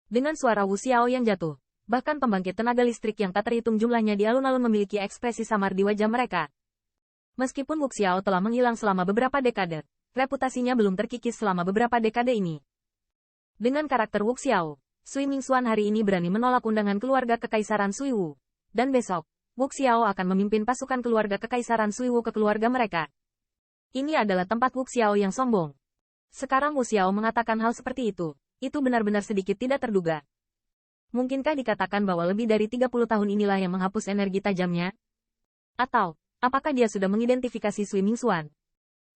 Dengan suara Wu Xiao yang jatuh, bahkan pembangkit tenaga listrik yang tak terhitung jumlahnya di alun-alun memiliki ekspresi samar di wajah mereka. Meskipun Wu Xiao telah menghilang selama beberapa dekade, reputasinya belum terkikis selama beberapa dekade ini. Dengan karakter Wu Xiao, Sui Mingxuan hari ini berani menolak undangan keluarga Kekaisaran Sui Wu. Dan besok, Wu Xiao akan memimpin pasukan keluarga Kekaisaran Sui Wu ke keluarga mereka. Ini adalah tempat Wu Xiao yang sombong. Sekarang Wu Xiao mengatakan hal seperti itu benar-benar sedikit tidak terduga. Mungkinkah dikatakan bahwa lebih dari 30 tahun inilah yang menghapus energi tajamnya? Atau, apakah dia sudah mengidentifikasi Sui Mingxuan?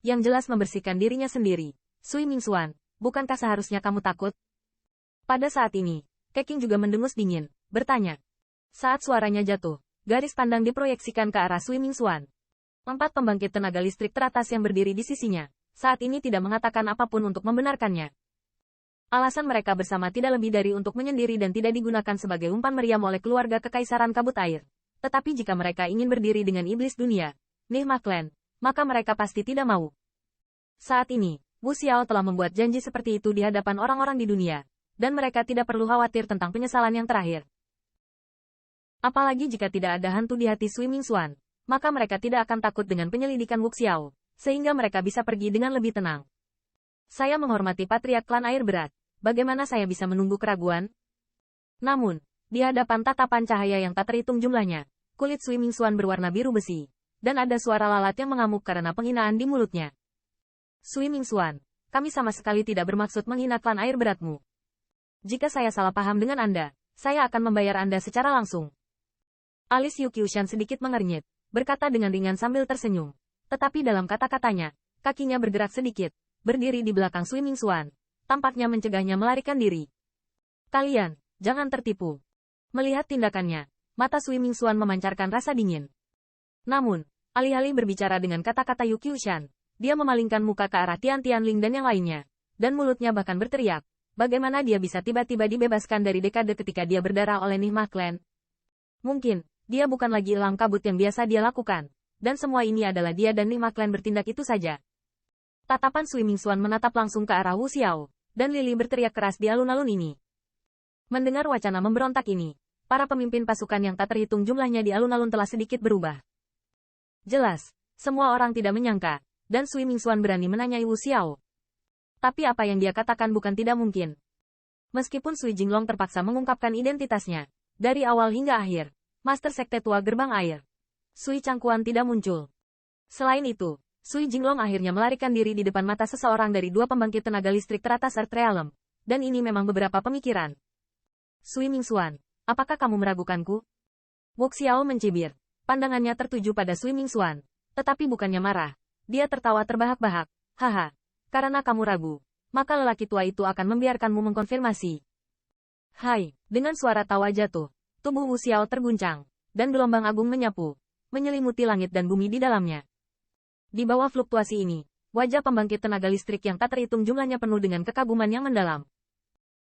Yang jelas membersihkan dirinya sendiri. Sui Mingxuan, bukankah seharusnya kamu takut? Pada saat ini, Keqing juga mendengus dingin, bertanya. Saat suaranya jatuh, garis pandang diproyeksikan ke arah Sui Mingxuan. 4 pembangkit tenaga listrik teratas yang berdiri di sisinya, saat ini tidak mengatakan apapun untuk membenarkannya. Alasan mereka bersama tidak lebih dari untuk menyendiri dan tidak digunakan sebagai umpan meriam oleh keluarga Kekaisaran Kabut Air. Tetapi jika mereka ingin berdiri dengan iblis dunia, Nihma Clan, maka mereka pasti tidak mau. Saat ini, Wu Xiao telah membuat janji seperti itu di hadapan orang-orang di dunia, dan mereka tidak perlu khawatir tentang penyesalan yang terakhir. Apalagi jika tidak ada hantu di hati Sui Mingxuan, maka mereka tidak akan takut dengan penyelidikan Wu Xiao, sehingga mereka bisa pergi dengan lebih tenang. Saya menghormati Patriark Klan Air Berat. Bagaimana saya bisa menunggu keraguan? Namun, di hadapan tatapan cahaya yang tak terhitung jumlahnya, kulit Sui Mingxuan berwarna biru besi, dan ada suara lalat yang mengamuk karena penghinaan di mulutnya. Sui Mingxuan, kami sama sekali tidak bermaksud menghina klan air beratmu. Jika saya salah paham dengan Anda, saya akan membayar Anda secara langsung. Alis Yu Qiushan sedikit mengernyit, berkata dengan ringan sambil tersenyum. Tetapi dalam kata-katanya, kakinya bergerak sedikit, berdiri di belakang Sui Mingxuan. Tampaknya mencegahnya melarikan diri. Kalian, jangan tertipu. Melihat tindakannya, mata Sui Mingxuan memancarkan rasa dingin. Namun, alih-alih berbicara dengan kata-kata Yu Qiushan, dia memalingkan muka ke arah Tian Tianling dan yang lainnya, dan mulutnya bahkan berteriak, bagaimana dia bisa tiba-tiba dibebaskan dari dekade ketika dia berdarah oleh Nihma Clan? Mungkin, dia bukan lagi elang kabut yang biasa dia lakukan, dan semua ini adalah dia dan Nihma Clan bertindak itu saja. Tatapan Sui Mingxuan menatap langsung ke arah Wu Xiao. Dan Lili berteriak keras di alun-alun ini. Mendengar wacana memberontak ini, para pemimpin pasukan yang tak terhitung jumlahnya di alun-alun telah sedikit berubah. Jelas, semua orang tidak menyangka, dan Sui Mingxuan berani menanyai Wu Xiao. Tapi apa yang dia katakan bukan tidak mungkin. Meskipun Sui Jinglong terpaksa mengungkapkan identitasnya, dari awal hingga akhir, Master Sekte Tua Gerbang Air, Sui Changquan tidak muncul. Selain itu, Sui Jinglong akhirnya melarikan diri di depan mata seseorang dari 2 pembangkit tenaga listrik teratas Earth Realm, dan ini memang beberapa pemikiran. Sui Mingxuan, apakah kamu meragukanku? Wu Xiao mencibir, pandangannya tertuju pada Sui Mingxuan, tetapi bukannya marah, dia tertawa terbahak-bahak, haha, karena kamu ragu, maka lelaki tua itu akan membiarkanmu mengkonfirmasi. Hai, dengan suara tawa jatuh, tubuh Wu Xiao terguncang, dan gelombang agung menyapu, menyelimuti langit dan bumi di dalamnya. Di bawah fluktuasi ini, wajah pembangkit tenaga listrik yang tak terhitung jumlahnya penuh dengan kekaguman yang mendalam.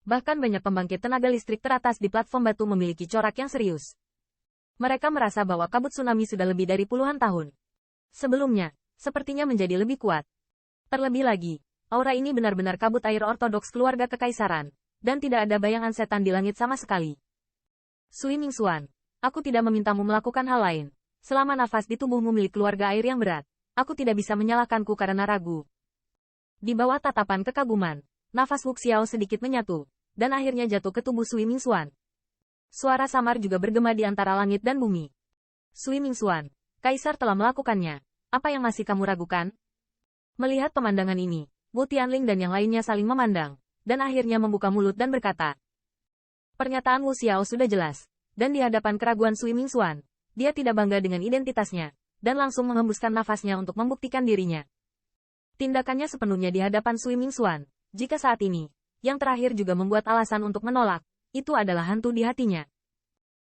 Bahkan banyak pembangkit tenaga listrik teratas di platform batu memiliki corak yang serius. Mereka merasa bahwa kabut tsunami sudah lebih dari puluhan tahun sebelumnya, sepertinya menjadi lebih kuat. Terlebih lagi, aura ini benar-benar kabut air ortodoks keluarga kekaisaran, dan tidak ada bayangan setan di langit sama sekali. Sui Mingxuan, aku tidak memintamu melakukan hal lain. Selama nafas di tubuhmu milik keluarga air yang berat, aku tidak bisa menyalahkanku karena ragu. Di bawah tatapan kekaguman, nafas Wu Xiao sedikit menyatu, dan akhirnya jatuh ke tubuh Sui Mingxuan. Suara samar juga bergema di antara langit dan bumi. Sui Mingxuan, Kaisar telah melakukannya. Apa yang masih kamu ragukan? Melihat pemandangan ini, Wu Tianling dan yang lainnya saling memandang, dan akhirnya membuka mulut dan berkata. Pernyataan Wu Xiao sudah jelas, dan di hadapan keraguan Sui Mingxuan, dia tidak bangga dengan identitasnya, dan langsung menghembuskan nafasnya untuk membuktikan dirinya. Tindakannya sepenuhnya di hadapan Sui Mingxuan, jika saat ini, yang terakhir juga membuat alasan untuk menolak, itu adalah hantu di hatinya.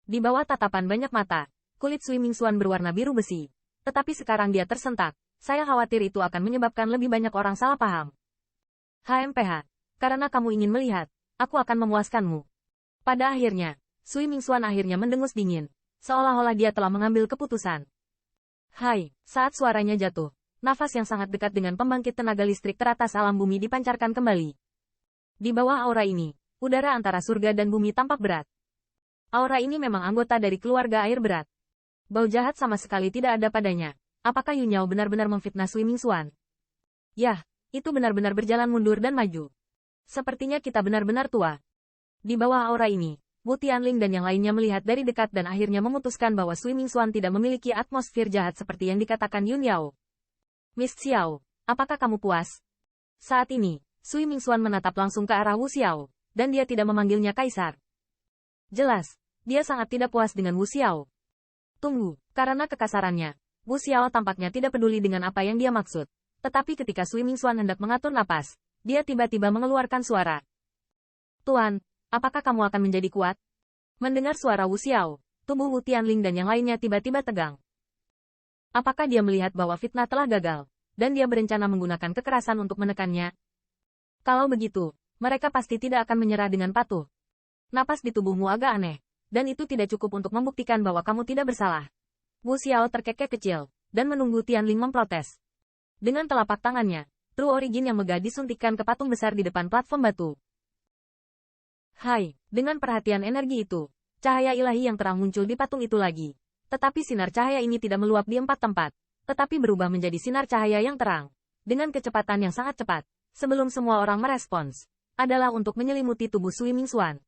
Di bawah tatapan banyak mata, kulit Sui Mingxuan berwarna biru besi, tetapi sekarang dia tersentak, saya khawatir itu akan menyebabkan lebih banyak orang salah paham. HMPH, karena kamu ingin melihat, aku akan memuaskanmu. Pada akhirnya, Sui Mingxuan akhirnya mendengus dingin, seolah-olah dia telah mengambil keputusan. Hai, saat suaranya jatuh, nafas yang sangat dekat dengan pembangkit tenaga listrik teratas alam bumi dipancarkan kembali. Di bawah aura ini, Udara antara surga dan bumi tampak berat. Aura ini memang anggota dari keluarga air berat. Bau jahat sama sekali tidak ada padanya. Apakah Yunyao benar-benar memfitnah Sui Mingxuan? Yah, itu benar-benar berjalan mundur dan maju. Sepertinya kita benar-benar tua. Di bawah aura ini, Wu Tianling dan yang lainnya melihat dari dekat dan akhirnya memutuskan bahwa Sui Mingxuan tidak memiliki atmosfer jahat seperti yang dikatakan Yunyao. Miss Xiao, apakah kamu puas? Saat ini, Sui Mingxuan menatap langsung ke arah Wu Xiao, dan dia tidak memanggilnya kaisar. Jelas, dia sangat tidak puas dengan Wu Xiao. Tunggu, karena kekasarannya, Wu Xiao tampaknya tidak peduli dengan apa yang dia maksud. Tetapi ketika Sui Mingxuan hendak mengatur napas, dia tiba-tiba mengeluarkan suara. Tuan, apakah kamu akan menjadi kuat? Mendengar suara Wu Xiao, tubuh Wu Tianling dan yang lainnya tiba-tiba tegang. Apakah dia melihat bahwa fitnah telah gagal, dan dia berencana menggunakan kekerasan untuk menekannya? Kalau begitu, mereka pasti tidak akan menyerah dengan patuh. Napas di tubuhmu agak aneh, dan itu tidak cukup untuk membuktikan bahwa kamu tidak bersalah. Wu Xiao terkekeh kecil, dan menunggu Tianling memprotes. Dengan telapak tangannya, True Origin yang megah disuntikkan ke patung besar di depan platform batu. Hai, dengan perhatian energi itu, cahaya ilahi yang terang muncul di patung itu lagi. Tetapi sinar cahaya ini tidak meluap di 4 tempat, tetapi berubah menjadi sinar cahaya yang terang. Dengan kecepatan yang sangat cepat, sebelum semua orang merespons, adalah untuk menyelimuti tubuh Sui Mingxuan.